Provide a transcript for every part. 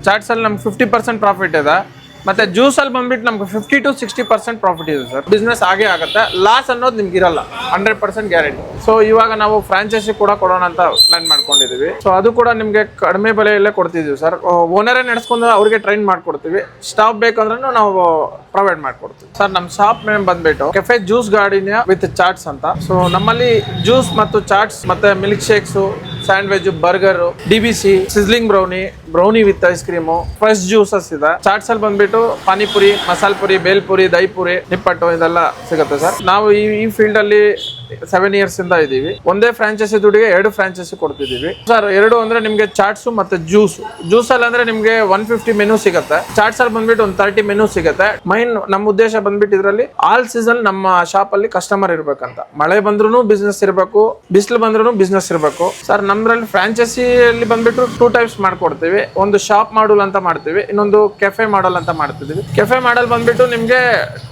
ಚಾಟ್ಸ್ ಅಲ್ಲಿ ನಮ್ಗೆ 50% ಪ್ರಾಫಿಟ್ ಇದೆ. ಮತ್ತೆ ಜ್ಯೂಸ್ ಅಲ್ಲಿ ಬಂದ್ಬಿಟ್ಟು ನಮ್ಗೆ 50 to 60% ಪ್ರಾಫಿಟ್ ಇದೆ ಸರ್. ಬಿಸ್ನೆಸ್ ಆಗೇ ಆಗುತ್ತೆ, ಲಾಸ್ ಅನ್ನೋದು ನಿಮ್ಗೆ ಇರಲ್ಲ, 100% ಗ್ಯಾರಂಟಿ. ಸೊ ಇವಾಗ ನಾವು ಫ್ರಾಂಚೈಸಿ ಕೂಡ ಕೊಡೋಣ ಅಂತ ಪ್ಲಾನ್ ಮಾಡ್ಕೊಂಡಿದೀವಿ. ಸೊ ಅದು ಕೂಡ ನಿಮ್ಗೆ ಕಡಿಮೆ ಬೆಲೆಯಲ್ಲೇ ಕೊಡ್ತಿದೀವಿ ಸರ್. ಓನರೇ ನಡೆಸ್ಕೊಂಡು ಅವ್ರಿಗೆ ಟ್ರೈನ್ ಮಾಡ್ಕೊಡ್ತೀವಿ. ಸ್ಟಾಫ್ ಬೇಕಂದ್ರೂ ನಾವು ಪ್ರೊವೈಡ್ ಮಾಡ್ಕೊಡ್ತೀವಿ ಸರ್. ನಮ್ಮ ಶಾಪ್ ನೇಮ್ ಬಂದ್ಬಿಟ್ಟು ಕೆಫೆ ಜ್ಯೂಸ್ ಗಾರ್ಡಿನಿಯಾ ವಿತ್ ಚಾಟ್ಸ್ ಅಂತ. ಸೊ ನಮ್ಮಲ್ಲಿ ಜ್ಯೂಸ್ ಮತ್ತು ಚಾಟ್ಸ್ ಮತ್ತೆ milk shakes, sandwich, burger, DBC, sizzling brownie with ice cream, fresh juices ಇದೆ. ಚಾಟ್ಸ್ ಅಲ್ಲಿ ಬಂದ್ಬಿಟ್ಟು ಪಾನಿಪುರಿ, ಮಸಾಲ ಪುರಿ, ಬೇಲ್ಪುರಿ, ದಹಿಪುರಿ, ನಿಪ್ಪಟ್ಟು ಇದೆಲ್ಲ ಸಿಗುತ್ತೆ ಸರ್. ನಾವು ಈ ಫೀಲ್ಡ್ ಅಲ್ಲಿ 7 years ಇಂದ ಇದೀವಿ. ಒಂದೇ ಫ್ರಾಂಚೈಸಿ ದುಡ್ಡಿಗೆ 2 ಫ್ರಾಂಚೈಸಿ ಕೊಡ್ತಿದೀವಿ ಸರ್. 2 ಅಂದ್ರೆ ನಿಮ್ಗೆ ಚಾಟ್ಸ್ ಮತ್ತೆ ಜ್ಯೂಸ್ ಅಲ್ಲಿ ಅಂದ್ರೆ ನಿಮ್ಗೆ 150 ಮೆನು ಸಿಗುತ್ತೆ. ಚಾಟ್ಸ್ ಅಲ್ಲಿ ಬಂದ್ಬಿಟ್ಟು ಒಂದು 30 ಮೆನು ಸಿಗುತ್ತೆ. ಮೈನ್ ನಮ್ಮ ಉದ್ದೇಶ ಬಂದ್ಬಿಟ್ಟು ಇದರಲ್ಲಿ ಆಲ್ ಸೀಸನ್ ನಮ್ಮ ಶಾಪ್ ಅಲ್ಲಿ ಕಸ್ಟಮರ್ ಇರ್ಬೇಕಂತ. ಮಳೆ ಬಂದ್ರು ಬಿಸ್ನೆಸ್ ಇರಬೇಕು, ಬಿಸಿಲು ಬಂದ್ರು ಬಿಸ್ನೆಸ್ ಇರಬೇಕು ಸರ್. ನಮ್ದ್ರಲ್ಲಿ ಫ್ರಾಂಚೈಸಿಯಲ್ಲಿ ಬಂದ್ಬಿಟ್ಟು 2 ಟೈಪ್ಸ್ ಮಾಡ್ಕೊಡ್ತೀವಿ. ಒಂದು ಶಾಪ್ ಮಾಡಲ್ ಅಂತ ಮಾಡ್ತೀವಿ, ಇನ್ನೊಂದು ಕೆಫೆ ಮಾಡಲ್ ಅಂತ ಮಾಡ್ತಿದೀವಿ. ಕೆಫೆ ಮಾಡಲ್ ಬಂದ್ಬಿಟ್ಟು ನಿಮ್ಗೆ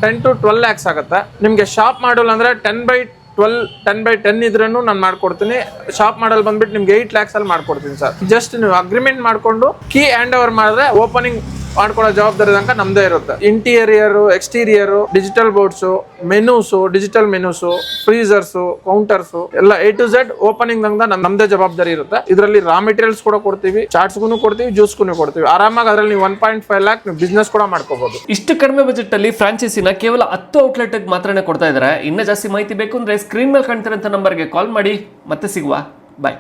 10 to 12 lakhs ಆಗುತ್ತೆ. ನಿಮ್ಗೆ ಶಾಪ್ ಮಾಡಲ್ ಅಂದ್ರೆ 10/10 ಇದ್ರೂ ನಾನು ಮಾಡ್ಕೊಡ್ತೀನಿ. ಶಾಪ್ ಮಾಡಲ್ ಬಂದ್ಬಿಟ್ಟು ನಿಮ್ಗೆ 8 lakhs ಅಲ್ಲಿ ಮಾಡ್ಕೊಡ್ತೀನಿ ಸರ್. ಜಸ್ಟ್ ನೀವು ಅಗ್ರಿಮೆಂಟ್ ಮಾಡ್ಕೊಂಡು ಕೀ ಹ್ಯಾಂಡ್ ಓವರ್ ಮಾಡಿದ್ರೆ ಓಪನಿಂಗ್ ಮಾಡ್ಕೊಳ್ಳೋ ಜವಾಬ್ದಾರಿ ತನಕ ನಮ್ದೇ ಇರುತ್ತೆ. Interior, exterior, digital boards, digital menus, freezers, counters ಎಲ್ಲ A to Z ಓಪನಿಂಗ್ ನಮ್ದೇ ಜವಾಬ್ದಾರಿ ಇರುತ್ತೆ. ಇದರಲ್ಲಿ ರಾ ಮೆಟೀರಿಯಲ್ಸ್ ಕೂಡ ಕೊಡ್ತೀವಿ, ಚಾಟ್ಸ್ಗೂ ಕೊಡ್ತೀವಿ, ಜ್ಯೂಸ್ಗೂ ಕೊಡ್ತೀವಿ. ಆರಾಮಾಗಿ ಅದರಲ್ಲಿ ನೀವು 1.5 lakh ನೀವು ಬಿಸ್ನೆಸ್ ಕೂಡ ಮಾಡ್ಕೋಬಹುದು. ಇಷ್ಟು ಕಡಿಮೆ ಬಜೆಟ್ ಅಲ್ಲಿ ಫ್ರಾಂಚೈಸಿನ ಕೇವಲ 10 ಔಟ್ಲೆಟ್ ಮಾತ್ರನೇ ಕೊಡ್ತಾ ಇದ್ದಾರೆ. ಇನ್ನೂ ಜಾಸ್ತಿ ಮಾಹಿತಿ ಬೇಕು ಅಂದ್ರೆ ಸ್ಕ್ರೀನ್ ಮೇಲೆ ಕಾಣ್ತಿರೋಂಥ ನಂಬರ್ಗೆ ಕಾಲ್ ಮಾಡಿ. ಮತ್ತೆ ಸಿಗುವ. ಬಾಯ್.